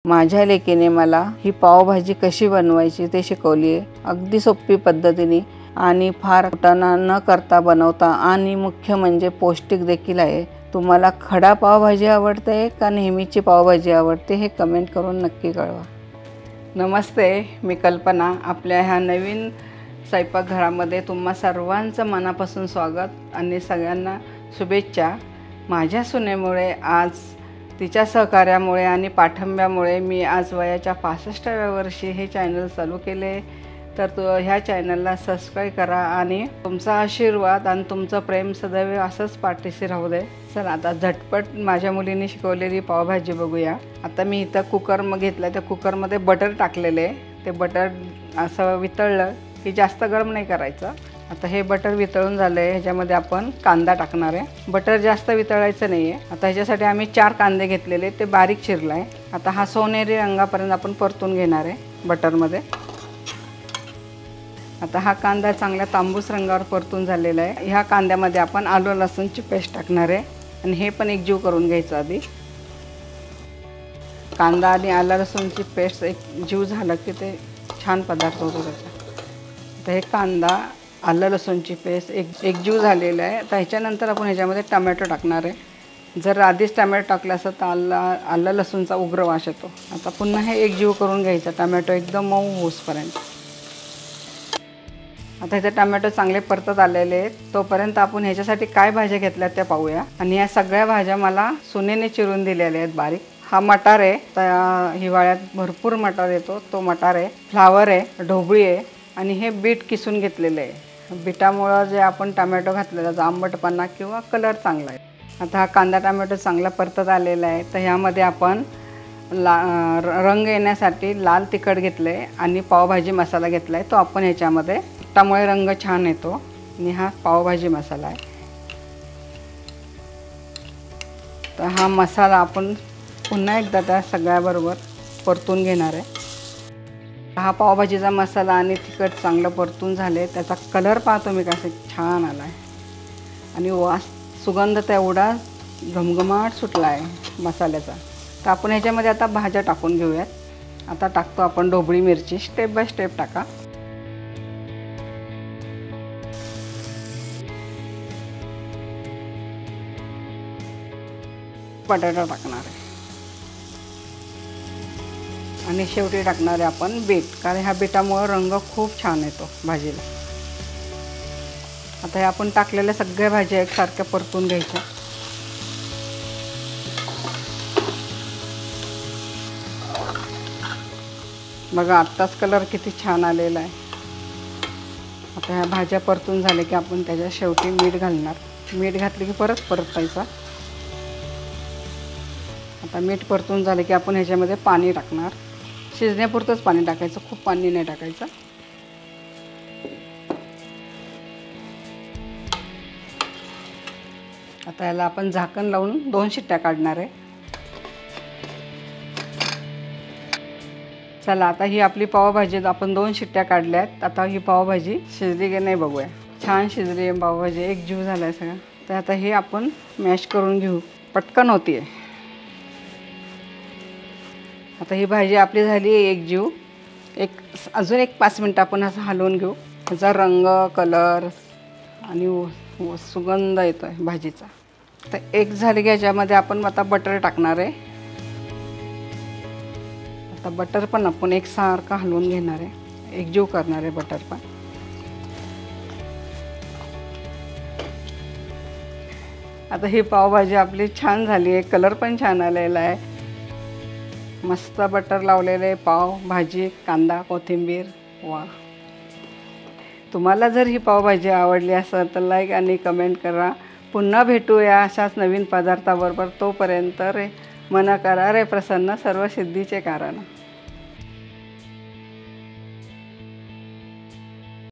माझ्या लेकीने मला ही पावभाजी कशी बनवायची ते शिकवली आहे, अगदी सोपी पद्धतीने आणि फार कुटाणा न करता बनवता आणि मुख्य म्हणजे पौष्टिक देखील आहे। तुम्हाला खडा पावभाजी आवडते का नेहमीची पावभाजी आवडते हे कमेंट करून नक्की कळवा। नमस्ते, मी कल्पना। आपल्या ह्या नवीन स्वयंपाकघरामध्ये तुम्हा सर्वांचं मनापासून स्वागत आणि सगळ्यांना शुभेच्छा। माझ्या सुनेमुळे आज तिच्या सहकार्यामुळे आणि पाठिंब्यामुळे मी आज वयाच्या 65व्या वर्षी हे चॅनल चालू केले। तर ह्या चॅनलला सबस्क्राइब करा आणि तुमचा आशीर्वाद आणि तुमचं प्रेम सदैव असंच पाठीशी राहू दे। चला आता झटपट माझ्या मुलीने शिकवलेली पावभाजी बघूया। आता मी इथं कुकर घेतला, त्या कुकरमध्ये बटर टाकलेले। ते बटर असं वितळलं की जास्त गरम नाही करायचं। आता हे बटर वितळून झाले, ह्याच्यामध्ये आपण कांदा टाकणार आहे। बटर जास्त वितळायचं नाही आहे। आता ह्याच्यासाठी आम्ही 4 कांदे घेतलेले, ते बारीक चिरला आहे। आता हा सोनेरी रंगापर्यंत आपण परतून घेणार आहे बटरमध्ये। आता हा कांदा चांगल्या तांबूस रंगावर परतून झालेला आहे। ह्या कांद्यामध्ये आपण आलं लसूणची पेस्ट टाकणार आहे आणि हे पण एकजीव करून घ्यायचं आधी। कांदा आणि आलं लसूणची पेस्ट एकजीव झालं की ते छान पदार्थ होतो त्याचा। आता हे कांदा आलं लसूणची पेस्ट एकजीव झालेला आहे। आता ह्याच्यानंतर आपण ह्याच्यामध्ये टोमॅटो टाकणार आहे। जर आधीच टोमॅटो टाकला असता तर आलं लसूणचा उग्र वास येतो। आता पुन्हा हे एकजीव करून घ्यायचं, टोमॅटो एकदम मऊ होईपर्यंत। आता इथे टोमॅटो चांगले परतत आलेले आहेत, तोपर्यंत आपण ह्याच्यासाठी काय भाज्या घेतल्या त्या पाहूया। आणि या सगळ्या भाज्या मला सुनेने चिरून दिलेल्या आहेत बारीक। हा मटार आहे, तर हिवाळ्यात भरपूर मटार येतो, तो मटार आहे। फ्लावर आहे, ढोबळी आहे आणि हे बीट किसून घेतलेले आहे। बीटामुळे जे आपण टोमॅटो घातलेला जो आंबटपणा किंवा कलर चांगला आहे। आता हा कांदा टोमॅटो चांगला परतत आलेला आहे, तर ह्यामध्ये आपण रंग येण्यासाठी लाल तिखट घेतले आणि पावभाजी मसाला घेतला आहे, तो आपण ह्याच्यामध्ये, त्यामुळे रंग छान येतो। आणि हा पावभाजी मसाला आहे। तर हा मसाला आपण पुन्हा एकदा त्या सगळ्याबरोबर परतून घेणार आहे। हा पावभाजीचा मसाला आणि तिखट चांगलं परतून झाले, त्याचा कलर पाहतो मी कसा छान आला आहे आणि वास सुगंध तेवढा घमघमाट सुटला आहे मसाल्याचा। तर आपण ह्याच्यामध्ये आता भाज्या टाकून घेऊयात। आता टाकतो आपण ढोबळी मिरची, स्टेप बाय स्टेप टाका। बटाटा टाकणार आहे आणि शेवटी टाकणार आहे आपण बीट, कारण ह्या बीटामुळे रंग खूप छान येतो भाजीला। आता हे आपण टाकलेल्या सगळ्या भाज्या एकसारख्या परतून घ्यायच्या। बघा आत्ताच कलर किती छान आलेला आहे। आता ह्या भाज्या परतून झाले की आपण त्याच्या शेवटी मीठ घालणार। मीठ घातले की परत परतायचा। आता मीठ परतून झाले की आपण ह्याच्यामध्ये पाणी टाकणार। शिजण्यापुरतंच पाणी टाकायचं, खूप पाणी नाही टाकायचं। आता याला आपण झाकण लावून 2 शिट्ट्या काढणार आहे। चला आता ही आपली पावभाजी आपण 2 शिट्ट्या काढल्यात। आता ही पावभाजी शिजली की नाही बघूया। छान शिजली आहे पावभाजी, एकजीव झाला आहे सगळं। तर आता हे आपण मॅश करून घेऊ, पटकन होती आहे। आता ही भाजी आपली झाली एकजीव। अजून 5 मिनटं आपण असं हलवून घेऊ। त्याचा रंग, कलर आणि सुगंध येतो आहे भाजीचा। तर एक झाली की ह्याच्यामध्ये आपण आता बटर टाकणार आहे। आता बटर पण आपण एकसारखं हलवून घेणार आहे, एकजीव करणार आहे बटर पण। आता ही पावभाजी आपली छान झाली आहे, कलर पण छान आलेला आहे। मस्त बटर लावलेले पाव भाजी, कांदा, कोथिंबीर, वा। तुम्हाला जर ही पावभाजी आवडली असेल तर लाईक आणि कमेंट करा। पुन्हा भेटूया अशाच नवीन पदार्थाबरोबर। तोपर्यंत रे मन करा रे प्रसन्न, सर्व सिद्धीचे कारण।